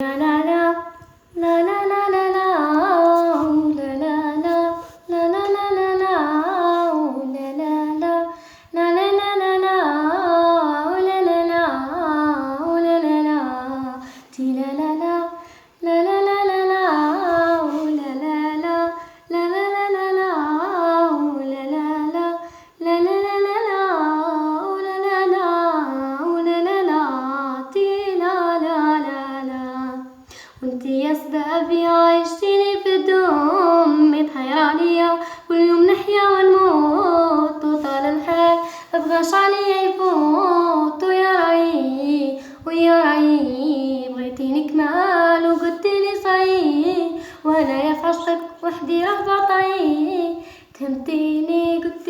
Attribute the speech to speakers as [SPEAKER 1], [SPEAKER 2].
[SPEAKER 1] لا لا لا لا لا لا لا لا لا لا لا لا لا لا وانتي يا صدابي عايشتيني في الدوم متحيرة عليا كل يوم نحيا ونموت وطال الحال مبغاش عليا يفوت ويا رايي بغيتيني كمال وقلتيلي صحيح وانا يا في عشقك وحدي راه باطي تهمتيني قلت